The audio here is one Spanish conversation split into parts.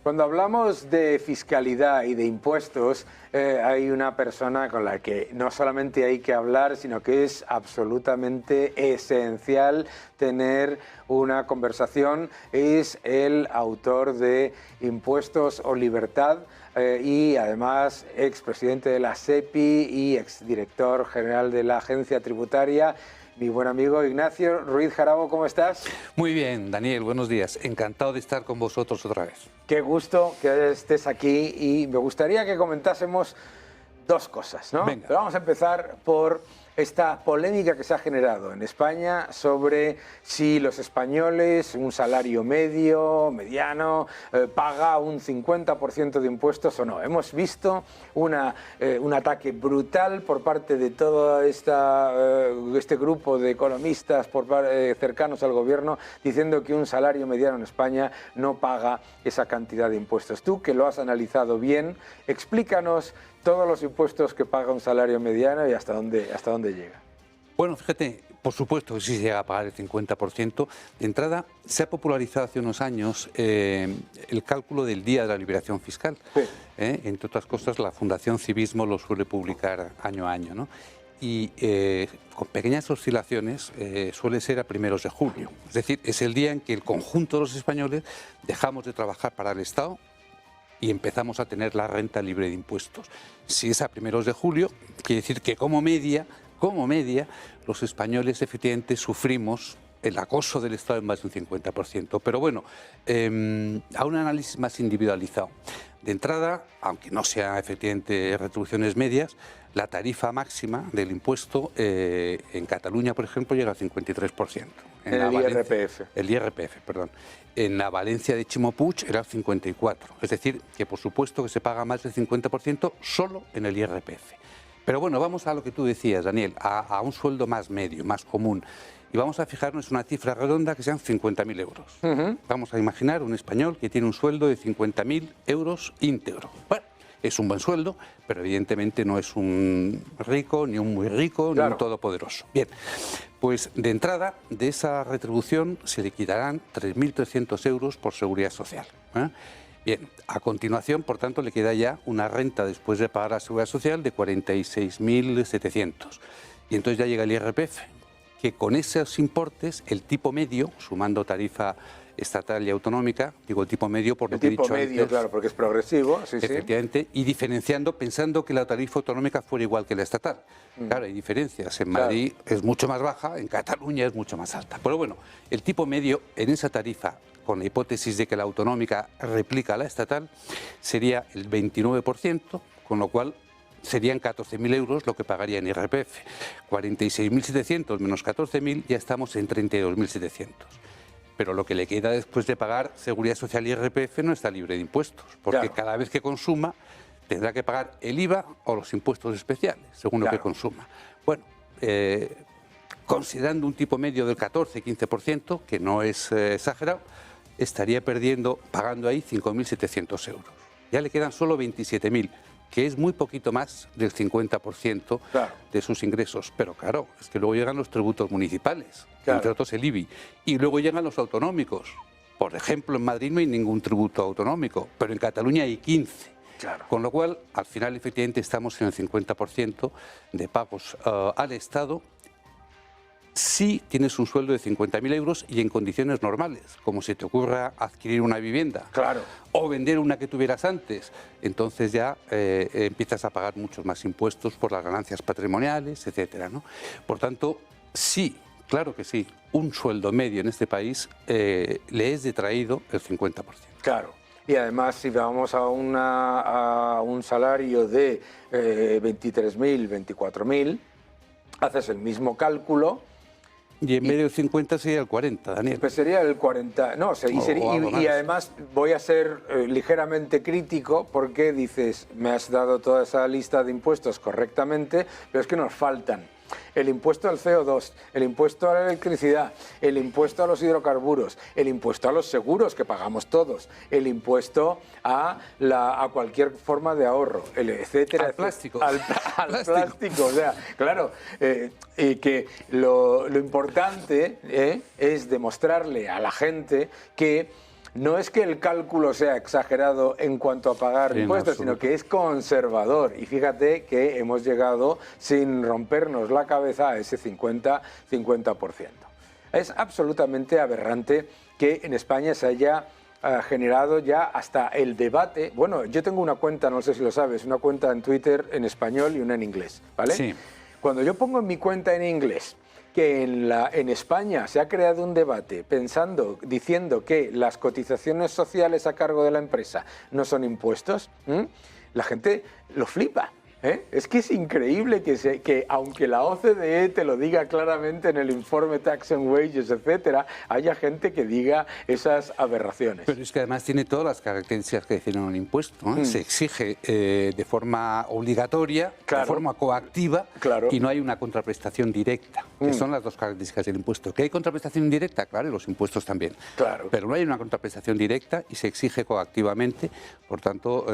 Cuando hablamos de fiscalidad y de impuestos, hay una persona con la que no solamente hay que hablar, sino que es absolutamente esencial tener una conversación. Es el autor de Impuestos o Libertad y además expresidente de la SEPI y exdirector general de la Agencia Tributaria. Mi buen amigo Ignacio Ruiz Jarabo, ¿cómo estás? Muy bien, Daniel, buenos días. Encantado de estar con vosotros otra vez. Qué gusto que estés aquí y me gustaría que comentásemos dos cosas, ¿no? Venga. Pero vamos a empezar por esta polémica que se ha generado en España sobre si los españoles, un salario medio, mediano, paga un 50% de impuestos o no. Hemos visto un ataque brutal por parte de todo este grupo de economistas cercanos al gobierno diciendo que un salario mediano en España no paga esa cantidad de impuestos. Tú, que lo has analizado bien, explícanos todos los impuestos que paga un salario mediano y hasta dónde llega. Bueno, fíjate, por supuesto que sí se llega a pagar el 50%. De entrada, se ha popularizado hace unos años el cálculo del Día de la Liberación Fiscal. Sí. Entre otras cosas, la Fundación Civismo lo suele publicar año a año, ¿no? Y con pequeñas oscilaciones suele ser a primeros de julio. Es decir, es el día en que el conjunto de los españoles dejamos de trabajar para el Estado y empezamos a tener la renta libre de impuestos. Si es a primeros de julio, quiere decir que como media, los españoles efectivamente sufrimos el acoso del Estado en más de un 50%. Pero bueno, a un análisis más individualizado. De entrada, aunque no sea efectivamente retribuciones medias, la tarifa máxima del impuesto en Cataluña, por ejemplo, llega al 53%. En el IRPF. El IRPF, perdón. En la Valencia de Ximo Puig era el 54%. Es decir, que por supuesto que se paga más del 50% solo en el IRPF. Pero bueno, vamos a lo que tú decías, Daniel, a un sueldo más medio, más común. Y vamos a fijarnos en una cifra redonda que sean 50.000 euros. Vamos a imaginar un español que tiene un sueldo de 50.000 euros íntegro. Bueno, es un buen sueldo, pero evidentemente no es un rico, ni un muy rico, claro, ni un todopoderoso. Bien, pues de entrada de esa retribución se le quitarán 3.300 euros por seguridad social. Bien, a continuación, por tanto, le queda ya una renta después de pagar la seguridad social de 46.700. Y entonces ya llega el IRPF, que con esos importes, el tipo medio, sumando tarifa estatal y autonómica, digo el tipo medio por lo que he dicho antes. El tipo medio, claro, porque es progresivo, sí, efectivamente, y diferenciando, pensando que la tarifa autonómica fuera igual que la estatal. Claro, hay diferencias. En Madrid es mucho más baja, en Cataluña es mucho más alta. Pero bueno, el tipo medio en esa tarifa, con la hipótesis de que la autonómica replica a la estatal, sería el 29%, con lo cual serían 14.000 euros lo que pagaría en IRPF. 46.700 menos 14.000, ya estamos en 32.700. Pero lo que le queda después de pagar Seguridad Social y IRPF no está libre de impuestos, porque cada vez que consuma tendrá que pagar el IVA o los impuestos especiales, según lo que consuma. Bueno, considerando un tipo medio del 14-15%, que no es exagerado, estaría pagando ahí 5.700 euros. Ya le quedan solo 27.000, que es muy poquito más del 50% de sus ingresos. Pero claro, es que luego llegan los tributos municipales, entre otros el IBI, y luego llegan los autonómicos. Por ejemplo, en Madrid no hay ningún tributo autonómico, pero en Cataluña hay 15. Con lo cual, al final, efectivamente, estamos en el 50% de pagos al Estado si tienes un sueldo de 50.000 euros y en condiciones normales, como si te ocurra adquirir una vivienda o vender una que tuvieras antes. Entonces ya empiezas a pagar muchos más impuestos por las ganancias patrimoniales, etcétera, ¿no? Por tanto, sí, claro que sí, un sueldo medio en este país le es detraído el 50%. Claro. Y además, si vamos a un salario de 23.000, 24.000, haces el mismo cálculo. Y en medio del 50 sería el 40, Daniel. Pues sería el 40, no, y además voy a ser ligeramente crítico porque dices, me has dado toda esa lista de impuestos correctamente, pero es que nos faltan el impuesto al CO2, el impuesto a la electricidad, el impuesto a los hidrocarburos, el impuesto a los seguros que pagamos todos, el impuesto a cualquier forma de ahorro, etcétera. Al plástico. Al plástico, o sea, claro, que lo importante es demostrarle a la gente que no es que el cálculo sea exagerado en cuanto a pagar impuestos, sino que es conservador. Y fíjate que hemos llegado sin rompernos la cabeza a ese 50%. Es absolutamente aberrante que en España se haya generado ya hasta el debate. Bueno, yo tengo una cuenta, no sé si lo sabes, una cuenta en Twitter en español y una en inglés, ¿vale? Sí. Cuando yo pongo en mi cuenta en inglés que en España se ha creado un debate diciendo que las cotizaciones sociales a cargo de la empresa no son impuestos, la gente lo flipa. Es que es increíble que aunque la OCDE te lo diga claramente en el informe Tax and Wages, etcétera, haya gente que diga esas aberraciones. Pero es que además tiene todas las características que definen un impuesto, ¿no? Se exige de forma obligatoria, de forma coactiva, y no hay una contraprestación directa, que son las dos características del impuesto. ¿Que hay contraprestación indirecta? Claro, y los impuestos también. Claro. Pero no hay una contraprestación directa y se exige coactivamente, por tanto...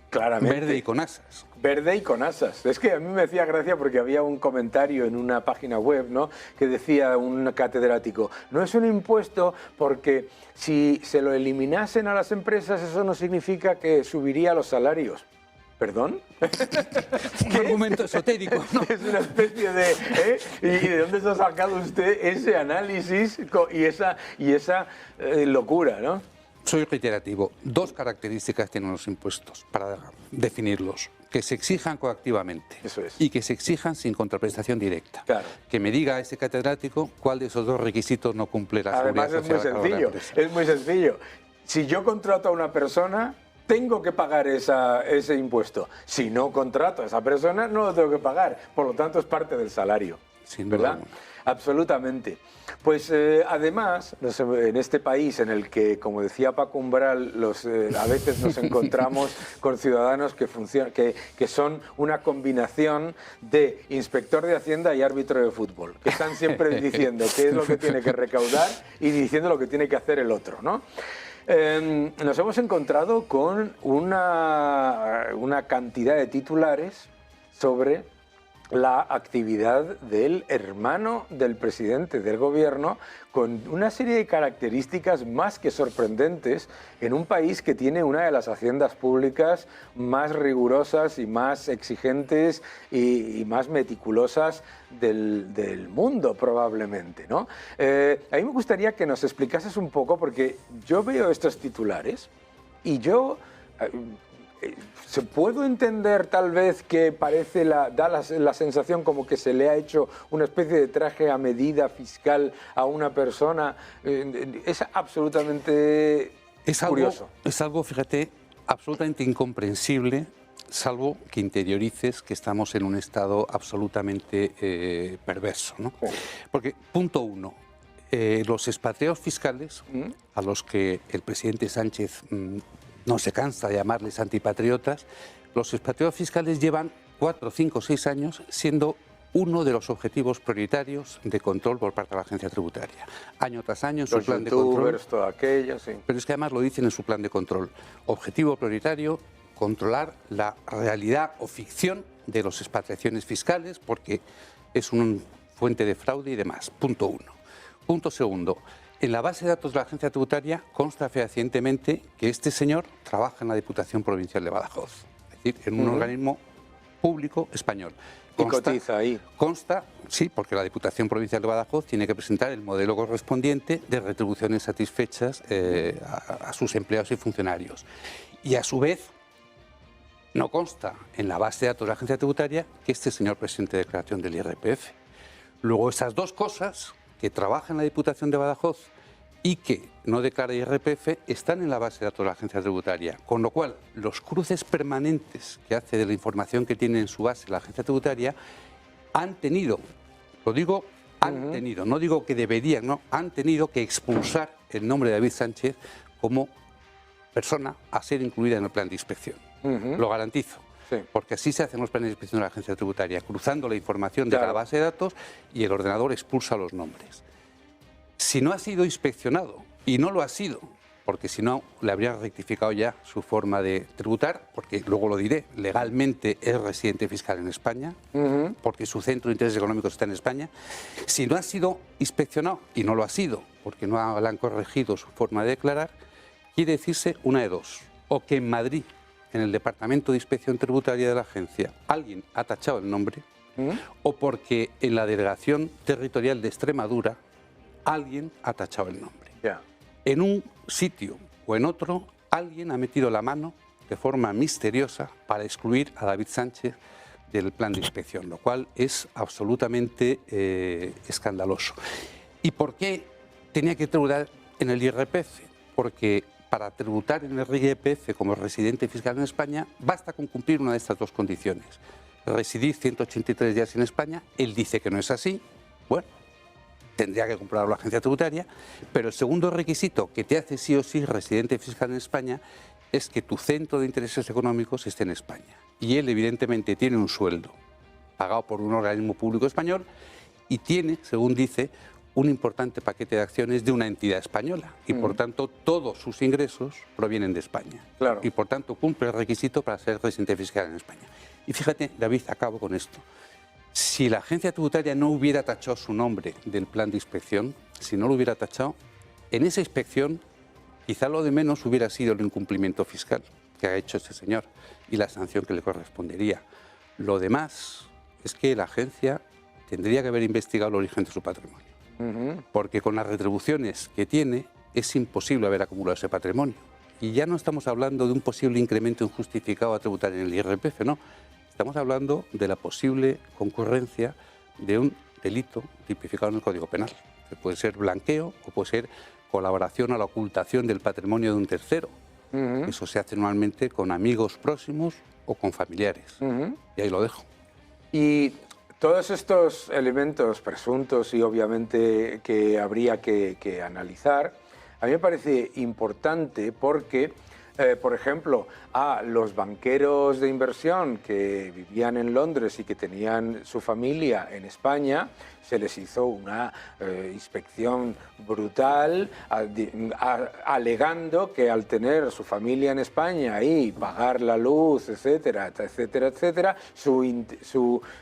Claramente. Verde y con asas. Verde y con asas. Es que a mí me hacía gracia porque había un comentario en una página web, ¿no?, que decía un catedrático, no es un impuesto porque si se lo eliminasen a las empresas eso no significa que subiría los salarios. ¿Perdón? Un argumento esotérico, ¿no? Es una especie de... ¿Y de dónde se ha sacado usted ese análisis y esa locura, ¿no? Soy reiterativo. Dos características tienen los impuestos para definirlos. Que se exijan coactivamente. Eso es. Y que se exijan sin contraprestación directa. Claro. Que me diga ese catedrático cuál de esos dos requisitos no cumple la Además seguridad social. Además es muy sencillo. Es muy sencillo. Si yo contrato a una persona, tengo que pagar ese impuesto. Si no contrato a esa persona, no lo tengo que pagar. Por lo tanto, es parte del salario. Sin ¿verdad? duda. Absolutamente. Pues además, en este país en el que, como decía Paco Umbral, a veces nos encontramos con ciudadanos que son una combinación de inspector de Hacienda y árbitro de fútbol, que están siempre diciendo qué es lo que tiene que recaudar y diciendo lo que tiene que hacer el otro, ¿no? Nos hemos encontrado con una cantidad de titulares sobre la actividad del hermano del presidente del gobierno, con una serie de características más que sorprendentes en un país que tiene una de las haciendas públicas más rigurosas y más exigentes y más meticulosas del mundo, probablemente, ¿no? A mí me gustaría que nos explicases un poco, porque yo veo estos titulares y yo... ¿Se puedo entender tal vez que da la sensación como que se le ha hecho una especie de traje a medida fiscal a una persona? Es absolutamente curioso. Es algo, fíjate, absolutamente incomprensible, salvo que interiorices que estamos en un estado absolutamente perverso, ¿no? Porque, punto uno, los expatriados fiscales, a los que el presidente Sánchez... no se cansa de llamarles antipatriotas, los expatriados fiscales llevan 4, 5, 6 años siendo uno de los objetivos prioritarios de control por parte de la agencia tributaria. Año tras año en su plan de control. Todo aquello, sí. Pero es que además lo dicen en su plan de control. Objetivo prioritario, controlar la realidad o ficción de las expatriaciones fiscales, porque es una fuente de fraude y demás. Punto uno. Punto segundo. En la base de datos de la agencia tributaria consta fehacientemente que este señor trabaja en la Diputación Provincial de Badajoz, es decir, en un organismo público español. Y cotiza ahí. Consta, sí, porque la Diputación Provincial de Badajoz tiene que presentar el modelo correspondiente de retribuciones satisfechas a sus empleados y funcionarios. Y a su vez, no consta en la base de datos de la agencia tributaria que este señor presente declaración del IRPF. Luego, esas dos cosas, que trabaja en la Diputación de Badajoz y que no declara IRPF, están en la base de datos de la agencia tributaria. Con lo cual, los cruces permanentes que hace de la información que tiene en su base la agencia tributaria han tenido, lo digo, han tenido, no digo que deberían, no, han tenido que expulsar el nombre de David Sánchez como persona a ser incluida en el plan de inspección. Lo garantizo. Sí. Porque así se hacen los planes de inspección de la agencia tributaria, cruzando la información de la base de datos y el ordenador expulsa los nombres. Si no ha sido inspeccionado, y no lo ha sido, porque si no le habrían rectificado ya su forma de tributar, porque luego lo diré, legalmente es residente fiscal en España, porque su centro de intereses económicos está en España. Si no ha sido inspeccionado, y no lo ha sido, porque no le han corregido su forma de declarar, quiere decirse una de dos: o que en Madrid, en el Departamento de Inspección Tributaria de la agencia, alguien ha tachado el nombre, o porque en la Delegación Territorial de Extremadura alguien ha tachado el nombre. En un sitio o en otro, alguien ha metido la mano de forma misteriosa para excluir a David Sánchez del plan de inspección, lo cual es absolutamente escandaloso. ¿Y por qué tenía que tributar en el IRPF? Porque para tributar en el IRPF como residente fiscal en España basta con cumplir una de estas dos condiciones: residir 183 días en España. Él dice que no es así. Bueno, tendría que comprobarlo la agencia tributaria, pero el segundo requisito que te hace sí o sí residente fiscal en España es que tu centro de intereses económicos esté en España. Y él evidentemente tiene un sueldo pagado por un organismo público español y tiene, según dice, un importante paquete de acciones de una entidad española y por tanto todos sus ingresos provienen de España. Claro. Y por tanto cumple el requisito para ser residente fiscal en España. Y fíjate, David, acabo con esto. Si la agencia tributaria no hubiera tachado su nombre del plan de inspección, si no lo hubiera tachado, en esa inspección quizá lo de menos hubiera sido el incumplimiento fiscal que ha hecho ese señor y la sanción que le correspondería. Lo demás es que la agencia tendría que haber investigado el origen de su patrimonio, porque con las retribuciones que tiene es imposible haber acumulado ese patrimonio. Y ya no estamos hablando de un posible incremento injustificado a tributar en el IRPF, no. Estamos hablando de la posible concurrencia de un delito tipificado en el Código Penal, que puede ser blanqueo o puede ser colaboración a la ocultación del patrimonio de un tercero. Eso se hace normalmente con amigos próximos o con familiares. Y ahí lo dejo. Y todos estos elementos presuntos y obviamente que habría que analizar, a mí me parece importante porque, por ejemplo, a los banqueros de inversión que vivían en Londres y que tenían su familia en España, se les hizo una inspección brutal, alegando que al tener su familia en España y pagar la luz, etcétera, etcétera, etcétera,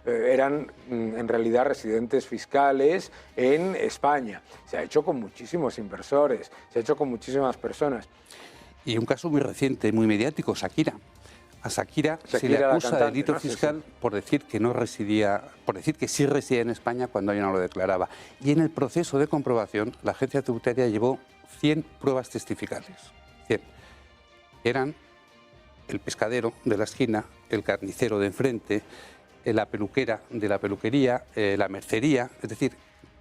eran en realidad residentes fiscales en España. Se ha hecho con muchísimos inversores, se ha hecho con muchísimas personas. Y un caso muy reciente, muy mediático, Shakira. A Shakira se le acusa de delito fiscal por decir que no residía, por decir que sí residía en España cuando ella no lo declaraba. Y en el proceso de comprobación, la agencia tributaria llevó 100 pruebas testificales. 100. Eran el pescadero de la esquina, el carnicero de enfrente, la peluquera de la peluquería, la mercería, es decir,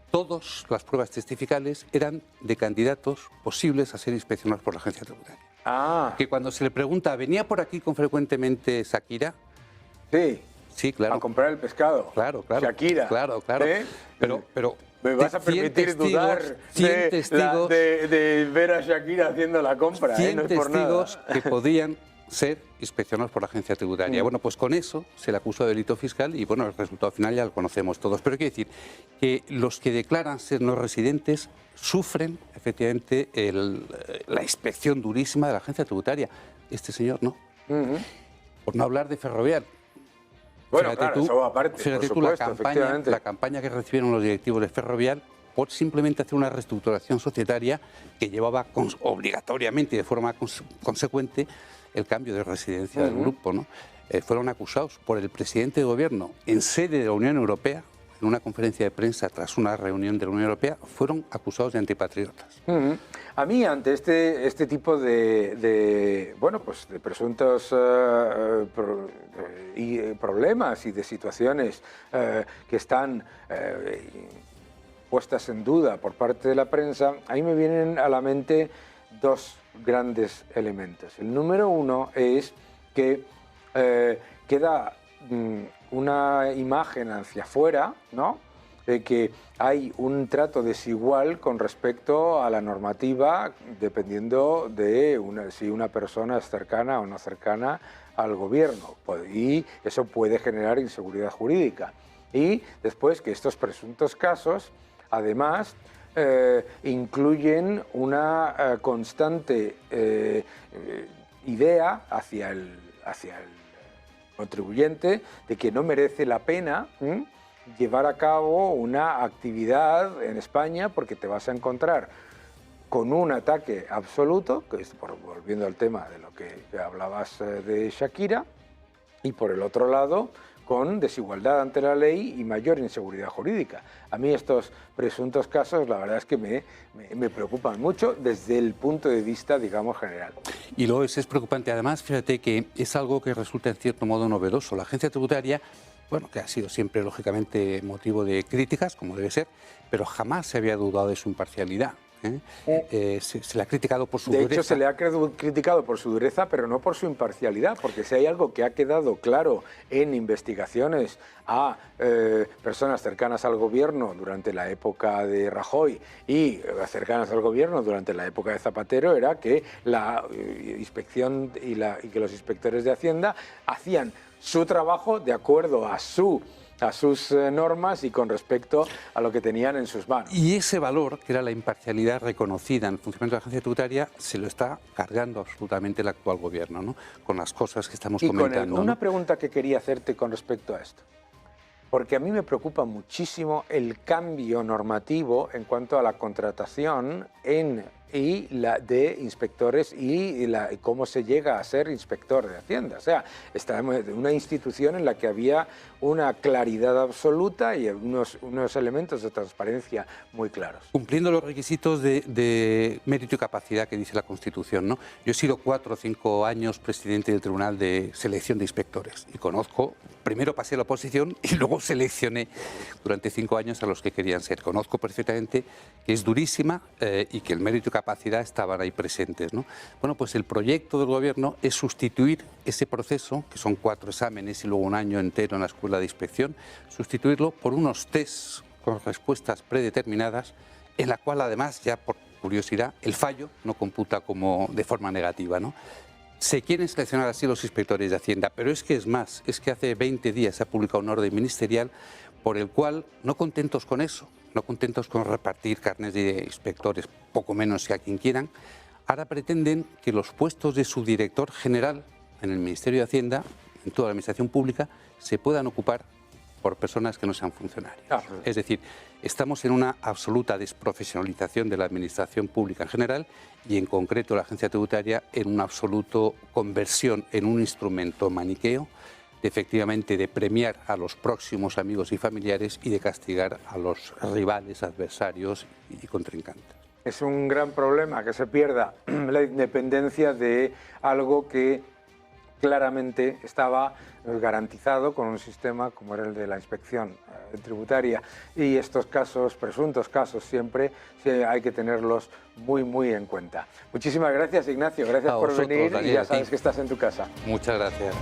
todas las pruebas testificales eran de candidatos posibles a ser inspeccionados por la agencia tributaria. Que cuando se le pregunta, ¿venía por aquí con frecuentemente Shakira? Sí. Sí, claro. A comprar el pescado. Claro, claro. Shakira. Claro, claro. ¿Eh? Pero ¿me vas a permitir dudar de ver a Shakira haciendo la compra? 100 no es por testigos nada. que podían ser inspeccionados por la agencia tributaria. Bueno, pues con eso se le acusó de delito fiscal y bueno, el resultado final ya lo conocemos todos. Pero quiero decir que los que declaran ser no residentes sufren efectivamente la inspección durísima de la agencia tributaria. Este señor no. Por no hablar de Ferrovial. Bueno, claro, eso aparte, fíjate por tú supuesto, la campaña que recibieron los directivos de Ferrovial por simplemente hacer una reestructuración societaria que llevaba obligatoriamente y de forma consecuente el cambio de residencia del grupo, ¿no? Fueron acusados por el presidente de gobierno en sede de la Unión Europea, en una conferencia de prensa tras una reunión de la Unión Europea, fueron acusados de antipatriotas. A mí, ante este tipo de presuntos problemas y de situaciones que están puestas en duda por parte de la prensa, a mí me vienen a la mente dos grandes elementos. El número uno es que queda una imagen hacia afuera, ¿no?, de que hay un trato desigual con respecto a la normativa dependiendo de si una persona es cercana o no cercana al gobierno, y eso puede generar inseguridad jurídica. Y después que estos presuntos casos, además, incluyen una constante idea hacia el contribuyente de que no merece la pena llevar a cabo una actividad en España porque te vas a encontrar con un ataque absoluto, que es, volviendo al tema de lo que hablabas de Shakira, y por el otro lado, con desigualdad ante la ley y mayor inseguridad jurídica. A mí estos presuntos casos, la verdad es que me preocupan mucho desde el punto de vista, digamos, general. Y luego es preocupante, además, fíjate que es algo que resulta en cierto modo novedoso. La agencia tributaria, bueno, que ha sido siempre, lógicamente, motivo de críticas, como debe ser, pero jamás se había dudado de su imparcialidad. Se le ha criticado por su dureza. De hecho, se le ha criticado por su dureza, pero no por su imparcialidad, porque si hay algo que ha quedado claro en investigaciones a personas cercanas al gobierno durante la época de Rajoy y cercanas al gobierno durante la época de Zapatero, era que la inspección y que los inspectores de Hacienda hacían su trabajo de acuerdo a sus normas y con respecto a lo que tenían en sus manos. Y ese valor, que era la imparcialidad reconocida en el funcionamiento de la agencia tributaria, se lo está cargando absolutamente el actual gobierno, ¿no? Con las cosas que estamos comentando. Una pregunta que quería hacerte con respecto a esto, porque a mí me preocupa muchísimo el cambio normativo en cuanto a la contratación de inspectores y cómo se llega a ser inspector de Hacienda. O sea, estamos en una institución en la que había una claridad absoluta y unos elementos de transparencia muy claros. Cumpliendo los requisitos de mérito y capacidad que dice la Constitución, ¿no? Yo he sido 4 o 5 años presidente del Tribunal de Selección de Inspectores y conozco, primero pasé a la oposición y luego seleccioné durante 5 años a los que querían ser. Conozco perfectamente que es durísima y que el mérito y capacidad estaban ahí presentes, ¿no? Bueno, pues el proyecto del gobierno es sustituir ese proceso, que son 4 exámenes y luego un año entero en la escuela de inspección, sustituirlo por unos test con respuestas predeterminadas, en la cual además, ya por curiosidad, el fallo no computa como de forma negativa, ¿no? Se quieren seleccionar así los inspectores de Hacienda, pero es que es más, es que hace 20 días se ha publicado un orden ministerial por el cual, no contentos con eso, no contentos con repartir carnes de inspectores, poco menos que a quien quieran, ahora pretenden que los puestos de subdirector general en el Ministerio de Hacienda, en toda la administración pública, se puedan ocupar por personas que no sean funcionarios. Es decir, estamos en una absoluta desprofesionalización de la administración pública en general y en concreto la agencia tributaria en una absoluta conversión en un instrumento maniqueo efectivamente de premiar a los próximos amigos y familiares y de castigar a los rivales, adversarios y contrincantes. Es un gran problema que se pierda la independencia de algo que claramente estaba garantizado con un sistema como era el de la inspección tributaria, y estos casos, presuntos casos, siempre hay que tenerlos muy en cuenta. Muchísimas gracias, Ignacio, gracias por venir, Daniel, y ya sabes que estás en tu casa. Muchas gracias.